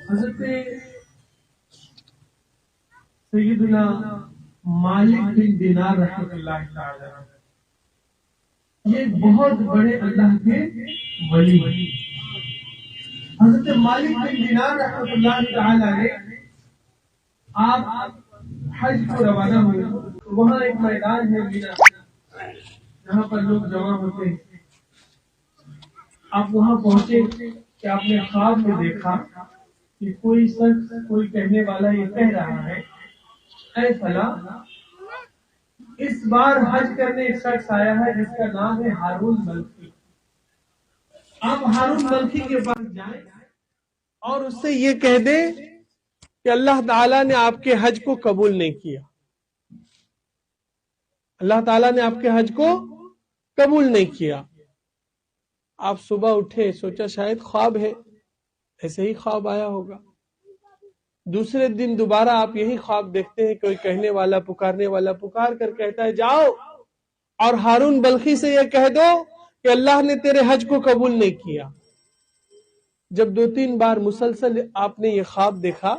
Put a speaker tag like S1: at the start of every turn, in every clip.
S1: حضرت سیدنا مالک بن دینار رحمۃ اللہ تعالی یہ بہت بڑے اللہ کے ولی ہیں۔ حضرت مالک بن دینار رحمۃ اللہ تعالی آپ حج کو روانہ ہوئے، وہاں ایک میدان ہے مینا جہاں پر لوگ جمع ہوتے ہیں۔ آپ وہاں پہنچے کہ آپ نے خواب میں دیکھا کہ کوئی شخص، کوئی کہنے والا یہ کہہ رہا ہے، اے فلاں، اس بار حج کرنے ایک شخص آیا ہے جس کا نام ہے ہارون بلخی۔ آپ ہارون بلخی کے پاس جائیں اور اس سے یہ کہہ دیں کہ اللہ تعالیٰ نے آپ کے حج کو قبول نہیں کیا، اللہ تعالیٰ نے آپ کے حج کو قبول نہیں کیا۔ آپ صبح اٹھے، سوچا شاید خواب ہے، ایسے ہی خواب آیا ہوگا۔ دوسرے دن دوبارہ آپ یہی خواب دیکھتے ہیں، کوئی کہنے والا، پکارنے والا پکار کر کہتا ہے جاؤ اور ہارون بلخی سے یہ کہہ دو کہ اللہ نے تیرے حج کو قبول نہیں کیا۔ جب 2-3 بار مسلسل آپ نے یہ خواب دیکھا،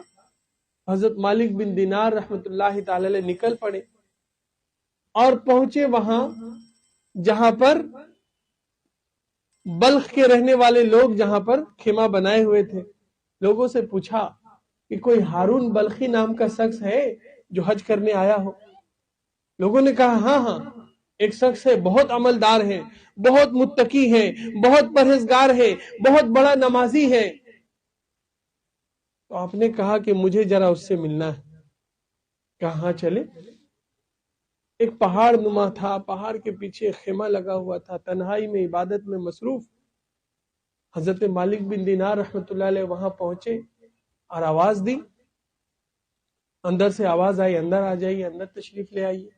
S1: حضرت مالک بن دینار رحمت اللہ تعالی نکل پڑے اور پہنچے وہاں جہاں پر بلخ کے رہنے والے لوگ جہاں پر خیمہ بنائے ہوئے تھے۔ لوگوں سے پوچھا کہ کوئی ہارون بلخی نام کا شخص ہے جو حج کرنے آیا ہو؟ لوگوں نے کہا ہاں ہاں ایک شخص ہے، بہت عملدار ہے، بہت متقی ہے، بہت پرہیزگار ہے، بہت بڑا نمازی ہے۔ تو آپ نے کہا کہ مجھے ذرا اس سے ملنا ہے۔ کہاں چلے؟ ایک پہاڑ نما تھا، پہاڑ کے پیچھے خیمہ لگا ہوا تھا، تنہائی میں عبادت میں مصروف۔ حضرت مالک بن دینار رحمت اللہ علیہ وہاں پہنچے اور آواز دی، اندر سے آواز آئی اندر آ جائیے، اندر تشریف لے آئیے۔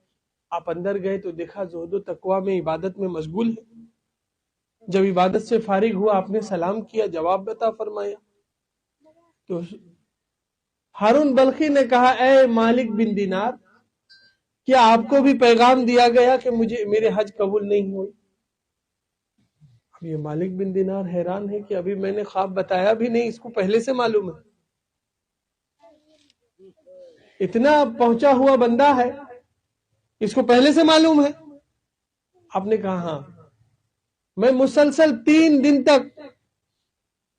S1: آپ اندر گئے تو دیکھا زہد و تقوی میں عبادت میں مشغول ہے۔ جب عبادت سے فارغ ہوا آپ نے سلام کیا، جواب عطا فرمایا۔ تو ہارون بلخی نے کہا اے مالک بن دینار، کیا آپ کو بھی پیغام دیا گیا کہ میرے حج قبول نہیں ہوئی؟ اب یہ مالک بن دینار حیران ہے کہ ابھی میں نے خواب بتایا بھی نہیں، اس کو پہلے سے معلوم ہے، اتنا پہنچا ہوا بندہ ہے، اس کو پہلے سے معلوم ہے؟ آپ نے کہا ہاں، میں مسلسل 3 دن تک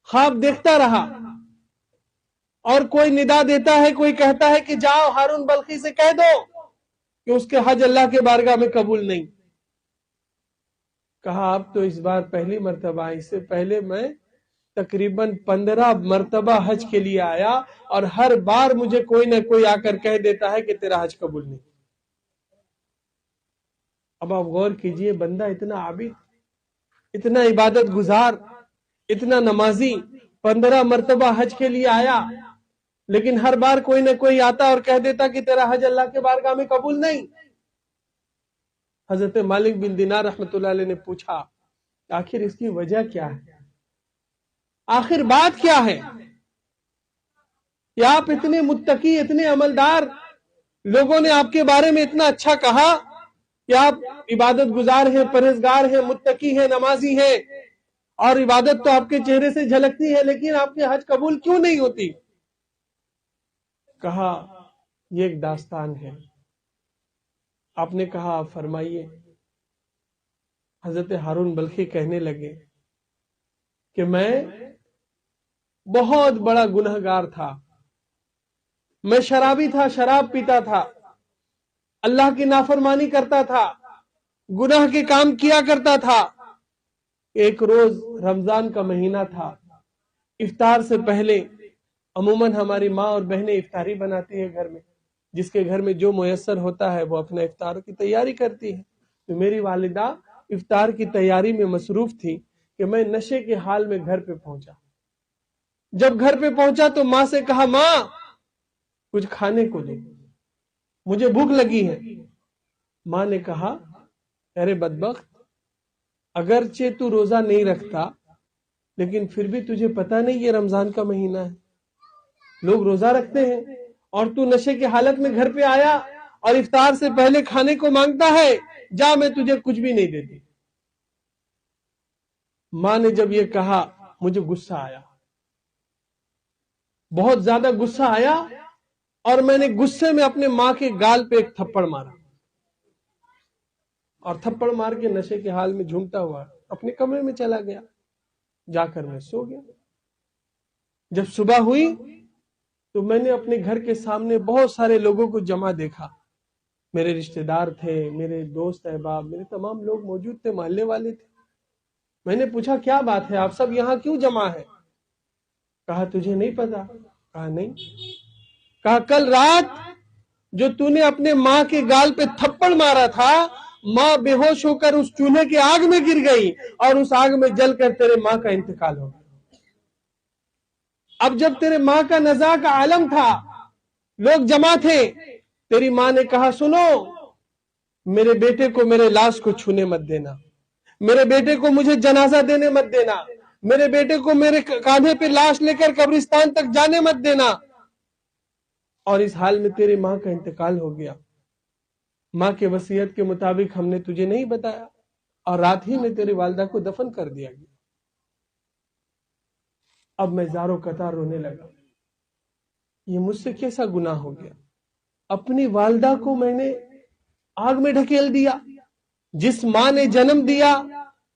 S1: خواب دیکھتا رہا، اور کوئی ندا دیتا ہے، کوئی کہتا ہے کہ جاؤ ہارون بلخی سے کہہ دو کہ اس کے حج اللہ کے بارگاہ میں قبول نہیں۔ کہا اب تو اس بار پہلی مرتبہ، اس سے پہلے میں تقریباً 15 مرتبہ حج کے لیے آیا اور ہر بار مجھے کوئی نہ کوئی آ کر کہہ دیتا ہے کہ تیرا حج قبول نہیں۔ اب آپ غور کیجئے، بندہ اتنا عابد، اتنا عبادت گزار، اتنا نمازی، 15 مرتبہ حج کے لیے آیا، لیکن ہر بار کوئی نہ کوئی آتا اور کہہ دیتا کہ تیرا حج اللہ کے بارگاہ میں قبول نہیں۔ حضرت مالک بن دینار رحمت اللہ علیہ نے پوچھا آخر اس کی وجہ کیا ہے، آخر بات کیا ہے کہ آپ اتنے متقی، اتنے عملدار، لوگوں نے آپ کے بارے میں اتنا اچھا کہا کہ آپ عبادت گزار ہیں، پرہیزگار ہیں، متقی ہیں، نمازی ہیں، اور عبادت تو آپ کے چہرے سے جھلکتی ہے، لیکن آپ کے حج قبول کیوں نہیں ہوتی؟ کہا یہ ایک داستان ہے۔ آپ نے کہا آپ فرمائیے۔ حضرت ہارون بلخی کہنے لگے کہ میں بہت بڑا گنہگار تھا، میں شرابی تھا، شراب پیتا تھا، اللہ کی نافرمانی کرتا تھا، گناہ کے کام کیا کرتا تھا۔ ایک روز رمضان کا مہینہ تھا، افطار سے پہلے عموماً ہماری ماں اور بہنیں افطاری بناتی ہے گھر میں، جس کے گھر میں جو میسر ہوتا ہے وہ اپنا افطار کی تیاری کرتی ہے۔ تو میری والدہ افطار کی تیاری میں مصروف تھی کہ میں نشے کے حال میں گھر پہ پہنچا۔ جب گھر پہ پہنچا تو ماں سے کہا ماں کچھ کھانے کو دو، مجھے بھوک لگی ہے۔ ماں نے کہا ارے بدبخت، اگرچہ تو روزہ نہیں رکھتا لیکن پھر بھی تجھے پتہ نہیں یہ رمضان کا مہینہ ہے، لوگ روزہ رکھتے ہیں اور تو نشے کی حالت میں گھر پہ آیا اور افطار سے پہلے کھانے کو مانگتا ہے، جا میں تجھے کچھ بھی نہیں دیتی۔ ماں نے جب یہ کہا مجھے غصہ آیا، بہت زیادہ غصہ آیا اور میں نے غصے میں اپنے ماں کے گال پہ ایک تھپڑ مارا، اور تھپڑ مار کے نشے کے حال میں جھومتا ہوا اپنے کمرے میں چلا گیا، جا کر میں سو گیا۔ جب صبح ہوئی تو میں نے اپنے گھر کے سامنے بہت سارے لوگوں کو جمع دیکھا، میرے رشتہ دار تھے، میرے دوست احباب، میرے تمام لوگ موجود تھے، محلے والے تھے۔ میں نے پوچھا کیا بات ہے، آپ سب یہاں کیوں جمع ہے؟ کہا تجھے نہیں پتا؟ کہا نہیں۔ کہا کل رات جو تو نے اپنے ماں کے گال پہ تھپڑ مارا تھا، ماں بے ہوش ہو کر اس چولہے کے آگ میں گر گئی اور اس آگ میں جل کر تیرے ماں کا انتقال ہو گیا۔ اب جب تیرے ماں کا نزاع کا عالم تھا، لوگ جمع تھے، تیری ماں نے کہا سنو، میرے بیٹے کو میرے لاش کو چھونے مت دینا، میرے بیٹے کو مجھے جنازہ دینے مت دینا، میرے بیٹے کو میرے کاندھے پہ لاش لے کر قبرستان تک جانے مت دینا۔ اور اس حال میں تیری ماں کا انتقال ہو گیا، ماں کے وصیت کے مطابق ہم نے تجھے نہیں بتایا اور رات ہی میں تیری والدہ کو دفن کر دیا گیا۔ اب میں زاروں قطار رونے لگا، یہ مجھ سے کیسا گناہ ہو گیا؟ اپنی والدہ کو میں نے آگ میں ڈھکیل دیا، جس ماں نے جنم دیا،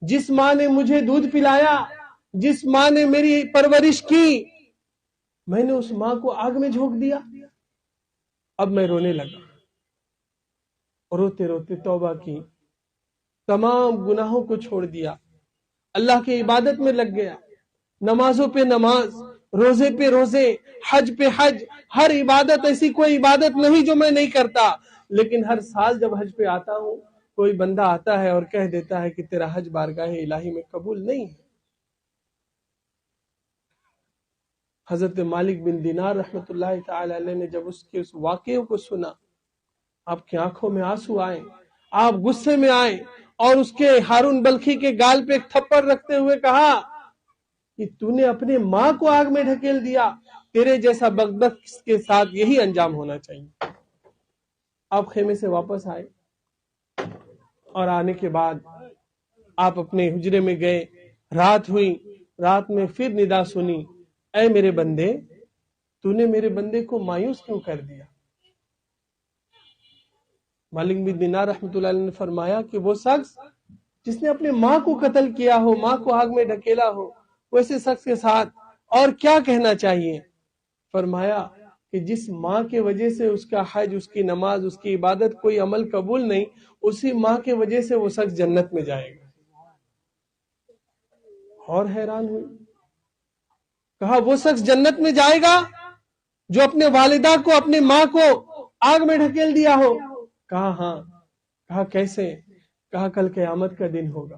S1: جس ماں نے مجھے دودھ پلایا، جس ماں نے میری پرورش کی، میں نے اس ماں کو آگ میں جھونک دیا۔ اب میں رونے لگا، روتے روتے توبہ کی، تمام گناہوں کو چھوڑ دیا، اللہ کی عبادت میں لگ گیا، نمازوں پہ نماز، روزے پہ روزے، حج پہ حج، ہر عبادت، ایسی کوئی عبادت نہیں جو میں نہیں کرتا۔ لیکن ہر سال جب حج پہ آتا ہوں، کوئی بندہ آتا ہے اور کہہ دیتا ہے کہ تیرا حج بارگاہ الہی میں قبول نہیں ہے۔ حضرت مالک بن دینار رحمت اللہ تعالی علیہ نے جب اس کے اس واقعے کو سنا، آپ کی آنکھوں میں آنسو آئے، آپ غصے میں آئے اور اس کے ہارون بلخی کے گال پہ ایک تھپڑ رکھتے ہوئے کہا کہ تو نے اپنے ماں کو آگ میں ڈھکیل دیا، تیرے جیسا بدبخت کے ساتھ یہی انجام ہونا چاہیے۔ آپ خیمے سے واپس آئے اور آنے کے بعد آپ اپنے حجرے میں گئے، رات ہوئی، رات میں پھر ندا سنی، اے میرے بندے، تو نے میرے بندے کو مایوس کیوں کر دیا؟ مالک بن دینار رحمت اللہ علیہ نے فرمایا کہ وہ شخص جس نے اپنے ماں کو قتل کیا ہو، ماں کو آگ میں ڈھکیلا ہو، ویسے شخص کے ساتھ اور کیا کہنا چاہیے؟ فرمایا کہ جس ماں کے وجہ سے اس کا حج، اس کی نماز، اس کی عبادت کوئی عمل قبول نہیں، اسی ماں کے وجہ سے وہ شخص جنت میں جائے گا۔ اور حیران ہوئی، کہا وہ شخص جنت میں جائے گا جو اپنے والدہ کو، اپنی ماں کو آگ میں ڈھکیل دیا ہو؟ کہا ہاں۔ کہا کیسے؟ کہا کل قیامت کا دن ہوگا،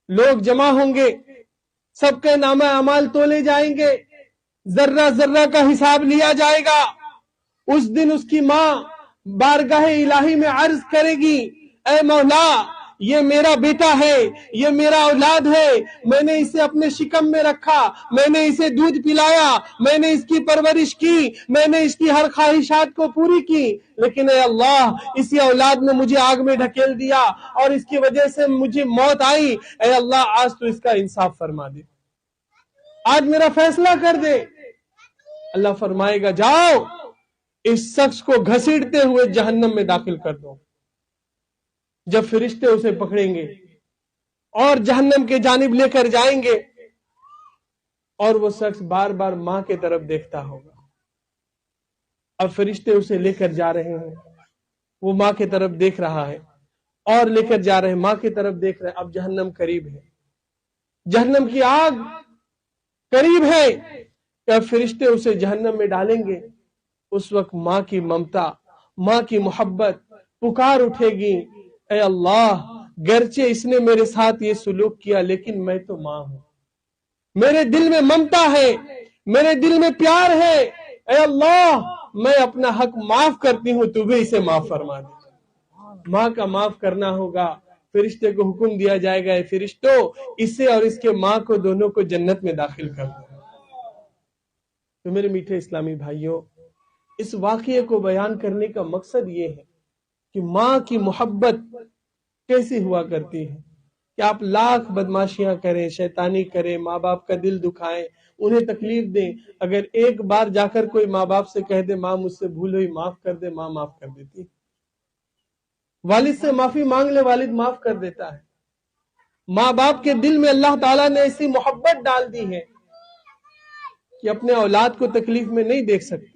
S1: لوگ جمع ہوں گے، سب کے نامہ اعمال تولے جائیں گے، ذرہ ذرہ کا حساب لیا جائے گا۔ اس دن اس کی ماں بارگاہ الہی میں عرض کرے گی، اے مولا، یہ میرا بیٹا ہے، یہ میرا اولاد ہے، میں نے اسے اپنے شکم میں رکھا، میں نے اسے دودھ پلایا، میں نے اس کی پرورش کی، میں نے اس کی ہر خواہشات کو پوری کی، لیکن اے اللہ، اسی اولاد نے مجھے آگ میں ڈھکیل دیا اور اس کی وجہ سے مجھے موت آئی۔ اے اللہ، آج تو اس کا انصاف فرما دے، آج میرا فیصلہ کر دے۔ اللہ فرمائے گا جاؤ، اس شخص کو گھسیٹتے ہوئے جہنم میں داخل کر دو۔ جب فرشتے اسے پکڑیں گے اور جہنم کے جانب لے کر جائیں گے، اور وہ شخص بار بار ماں کے طرف دیکھتا ہوگا، اب فرشتے اسے لے کر جا رہے ہیں، وہ ماں کی طرف دیکھ رہا ہے اور لے کر جا رہے ہیں، ماں کی طرف دیکھ رہے ہیں، اب جہنم قریب ہے، جہنم کی آگ قریب ہے کہ فرشتے اسے جہنم میں ڈالیں گے۔ اس وقت ماں کی ممتا، ماں کی محبت پکار اٹھے گی، اے اللہ، گرچہ اس نے میرے ساتھ یہ سلوک کیا لیکن میں تو ماں ہوں، میرے دل میں ممتا ہے، میرے دل میں پیار ہے، اے اللہ، میں اپنا حق معاف کرتی ہوں، تو بھی اسے معاف فرما دے۔ ماں کا معاف کرنا ہوگا، فرشتے کو حکم دیا جائے گا، اے فرشتوں، اسے اور اس کے ماں کو دونوں کو جنت میں داخل کر دو۔ تو میرے میٹھے اسلامی بھائیوں، اس واقعے کو بیان کرنے کا مقصد یہ ہے کہ ماں کی محبت کیسی ہوا کرتی ہے، کہ آپ لاکھ بدماشیاں کریں، شیطانی کریں، ماں باپ کا دل دکھائیں، انہیں تکلیف دیں، اگر ایک بار جا کر کوئی ماں باپ سے کہہ دے ماں مجھ سے بھول ہوئی معاف کر دے، ماں معاف کر دیتی، والد سے معافی مانگ لے والد معاف کر دیتا ہے۔ ماں باپ کے دل میں اللہ تعالیٰ نے ایسی محبت ڈال دی ہے کہ اپنے اولاد کو تکلیف میں نہیں دیکھ سکتے۔